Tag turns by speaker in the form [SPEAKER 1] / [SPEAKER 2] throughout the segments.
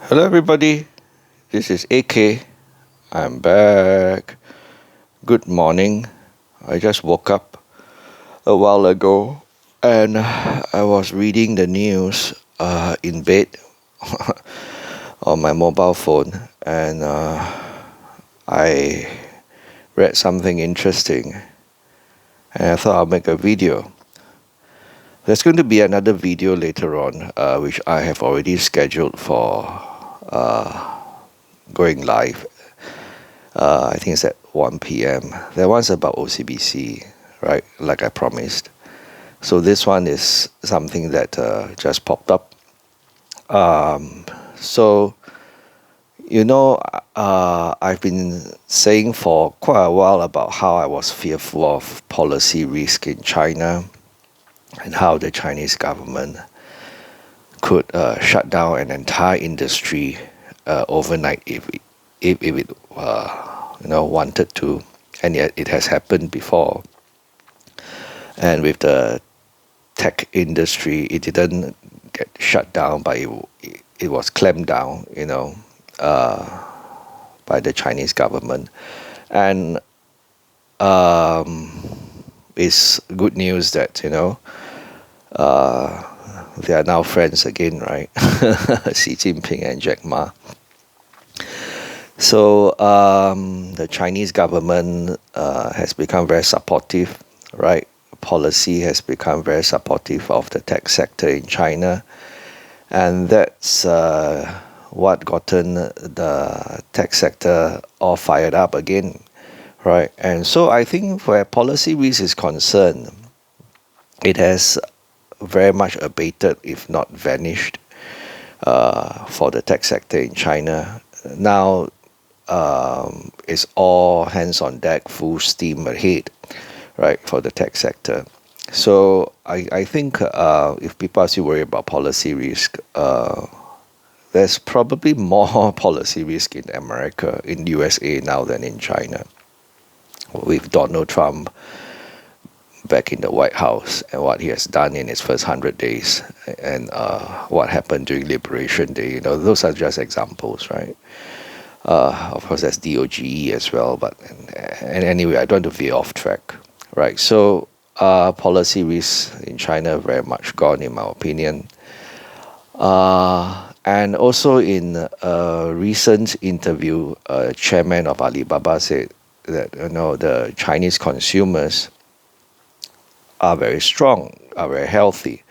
[SPEAKER 1] Hello, everybody. This is AK. I'm back. Good morning. I just woke up a while ago and I was reading the news in bed on my mobile phone, and I read something interesting and I thought I'll make a video. There's going to be another video later on, which I have already scheduled for going live. I think it's at 1 p.m. That one's about OCBC, right? Like I promised. So this one is something that just popped up. So, I've been saying for quite a while about how I was fearful of policy risk in China and how the Chinese government could shut down an entire industry overnight if it wanted to, and yet it has happened before. And with the tech industry, it didn't get shut down, but it was clamped down, by the Chinese government. And it's good news that they are now friends again, right? Xi Jinping and Jack Ma. So the Chinese government has become very supportive, right? Policy has become very supportive of the tech sector in China, and that's what gotten the tech sector all fired up again, right? And so I think where policy risk is concerned, it has very much abated, if not vanished, for the tech sector in China. Now it's all hands on deck, full steam ahead, right, for the tech sector. So I think if people are still worried about policy risk, there's probably more policy risk in America, in USA now than in China, with Donald Trump back in the White House and what he has done in his first 100 days and what happened during Liberation Day. Those are just examples, right? Of course, there's DOGE as well, but and anyway, I don't want to veer off track, right? So policy risks in China very much gone, in my opinion. And also in a recent interview, chairman of Alibaba said that the Chinese consumers are very strong, are very healthy.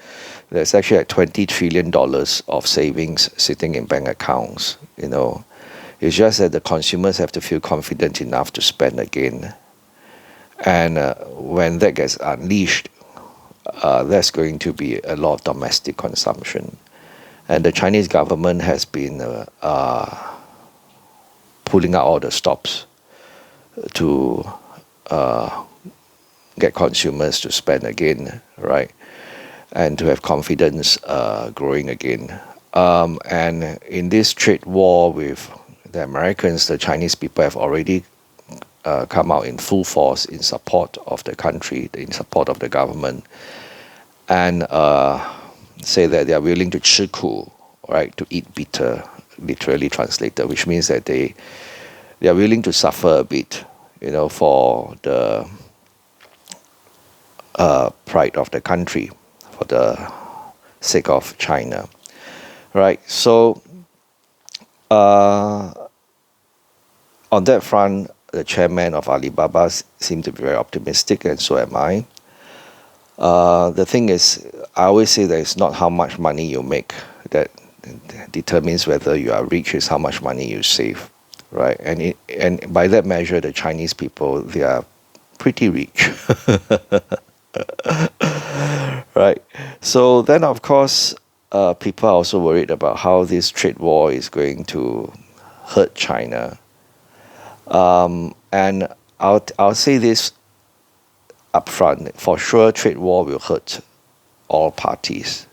[SPEAKER 1] There's actually like $20 trillion of savings sitting in bank accounts. It's just that the consumers have to feel confident enough to spend again. And when that gets unleashed, there's going to be a lot of domestic consumption. And the Chinese government has been pulling out all the stops to get consumers to spend again, right? And to have confidence growing again. And in this trade war with the Americans, the Chinese people have already come out in full force in support of the country, in support of the government, and say that they are willing to 吃苦, right, to eat bitter, literally translated, which means that they are willing to suffer a bit, for the pride of the country, for the sake of China, right? So on that front, the chairman of Alibaba seemed to be very optimistic, and so am I. The thing is, I always say that it's not how much money you make that determines whether you are rich, it's how much money you save, right? And by that measure, the Chinese people, they are pretty rich. Right? So then, of course, people are also worried about how this trade war is going to hurt China. And I'll say this upfront: for sure, trade war will hurt all parties,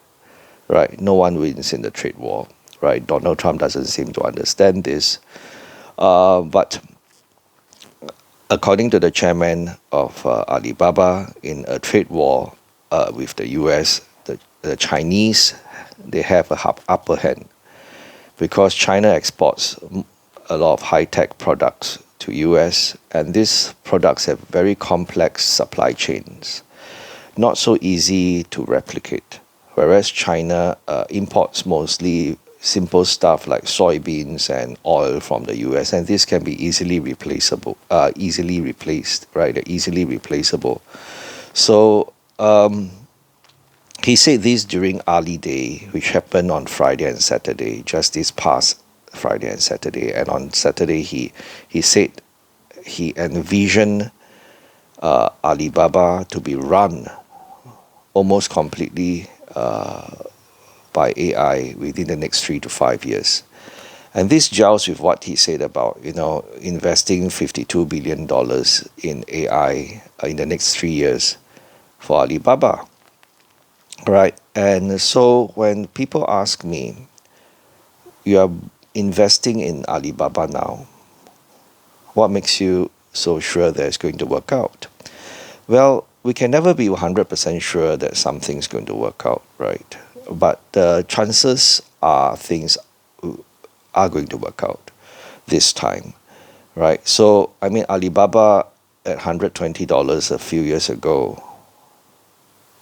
[SPEAKER 1] right? No one wins in the trade war, right? Donald Trump doesn't seem to understand this, but according to the chairman of Alibaba, in a trade war with the US, the Chinese, they have a upper hand, because China exports a lot of high-tech products to US, and these products have very complex supply chains, not so easy to replicate. Whereas China imports mostly simple stuff like soybeans and oil from the US, and this can be easily replaceable, easily replaced, right? They're easily replaceable. So he said this during Ali Day, which happened on Friday and Saturday, just this past Friday and Saturday. And on Saturday, he said he envisioned Alibaba to be run almost completely by AI within the next 3 to 5 years. And this gels with what he said about, investing $52 billion in AI in the next 3 years for Alibaba. Right. And so when people ask me, you are investing in Alibaba now, what makes you so sure that it's going to work out? Well, we can never be 100% sure that something's going to work out, right? But the chances are things are going to work out this time, right? So, I mean, Alibaba at $120 a few years ago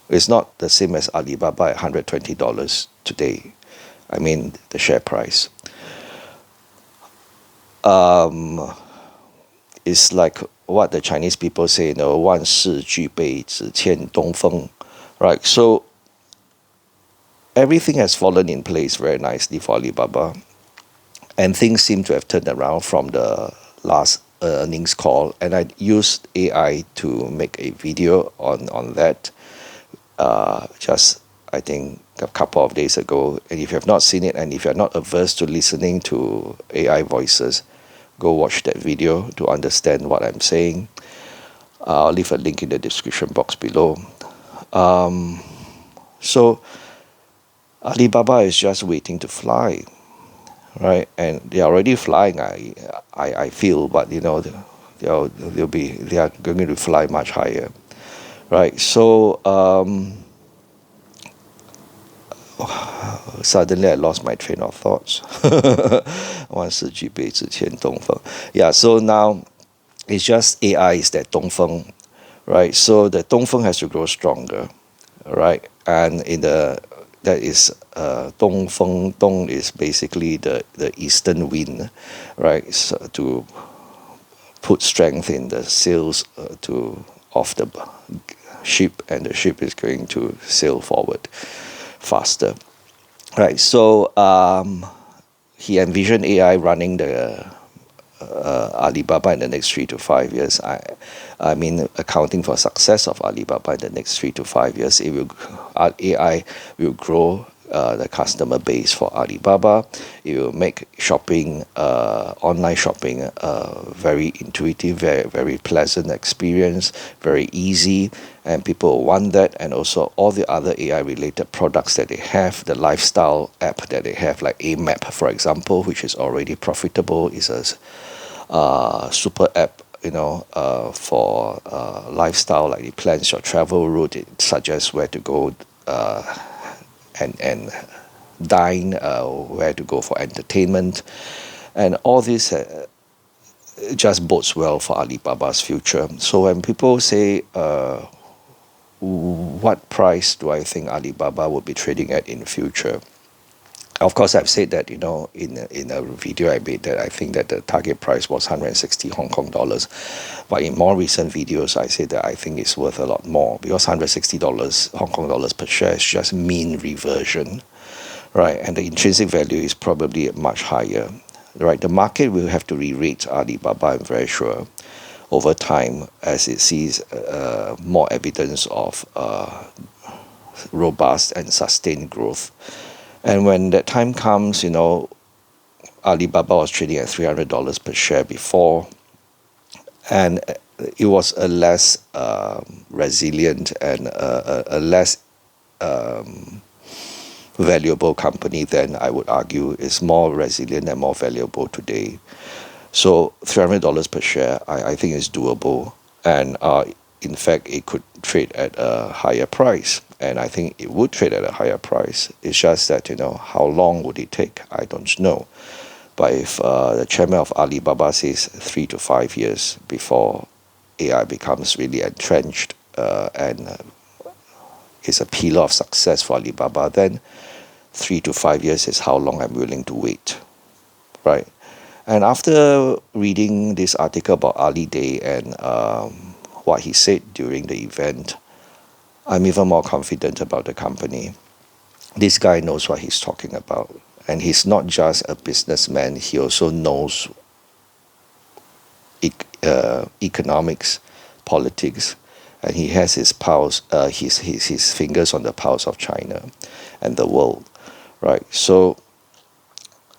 [SPEAKER 1] is not the same as Alibaba at $120 today. I mean, the share price. It's like what the Chinese people say, 万事俱备，只欠东风, right? So everything has fallen in place very nicely for Alibaba, and things seem to have turned around from the last earnings call. And I used AI to make a video on that, just I think a couple of days ago. And if you have not seen it, and if you're not averse to listening to AI voices, go watch that video to understand what I'm saying. I'll leave a link in the description box below. So Alibaba is just waiting to fly, right? And they are already flying, I feel, but they are going to fly much higher, right? So suddenly I lost my train of thoughts. 万事俱备，只欠东风. Yeah, so now it's just AI is that 东风, right? So the 东风 has to grow stronger, right? And that is 东风, Dong is basically the eastern wind, right? So to put strength in the sails of the ship, and the ship is going to sail forward faster, right? So he envisioned AI running the Alibaba in the next 3 to 5 years. I mean, accounting for success of Alibaba in the next 3 to 5 years, AI will grow the customer base for Alibaba. It will make shopping, online shopping, very intuitive, very, very pleasant experience, very easy, and people want that. And also all the other AI related products that they have, the lifestyle app that they have, like Amap, for example, which is already profitable, is a super app, for lifestyle. Like it plans your travel route, it suggests where to go and dine, where to go for entertainment, and all this just bodes well for Alibaba's future. So when people say, what price do I think Alibaba will be trading at in future? Of course, I've said that, in a video I made, that I think that the target price was 160 Hong Kong dollars. But in more recent videos, I said that I think it's worth a lot more, because $160 Hong Kong dollars per share is just mean reversion, right? And the intrinsic value is probably much higher, right? The market will have to re-rate Alibaba, I'm very sure, over time, as it sees more evidence of robust and sustained growth. And when that time comes, Alibaba was trading at $300 per share before, and it was a less resilient and a less valuable company then. I would argue is more resilient and more valuable today. So $300 per share, I think is doable, and in fact, it could trade at a higher price. and I think it would trade at a higher price. It's just that, how long would it take? I don't know. But if the chairman of Alibaba says 3 to 5 years before AI becomes really entrenched and is a pillar of success for Alibaba, then 3 to 5 years is how long I'm willing to wait, right? And after reading this article about Ali Day and what he said during the event, I'm even more confident about the company. This guy knows what he's talking about. And he's not just a businessman, he also knows economics, politics, and he has his pulse, his fingers on the pulse of China and the world, right? So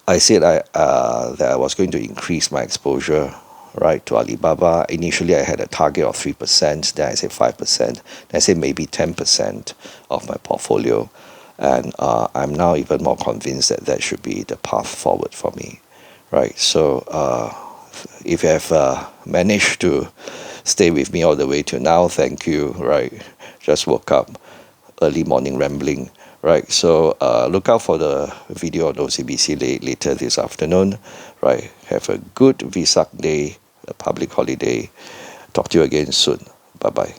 [SPEAKER 1] I said that I was going to increase my exposure, right, to Alibaba. Initially, I had a target of 3%, then I said 5%, then I said maybe 10% of my portfolio. And I'm now even more convinced that that should be the path forward for me, right? So if you have managed to stay with me all the way to now, thank you, right? Just woke up, early morning rambling, right? So look out for the video on OCBC later this afternoon, right? Have a good Vesak day, a public holiday. Talk to you again soon. Bye-bye.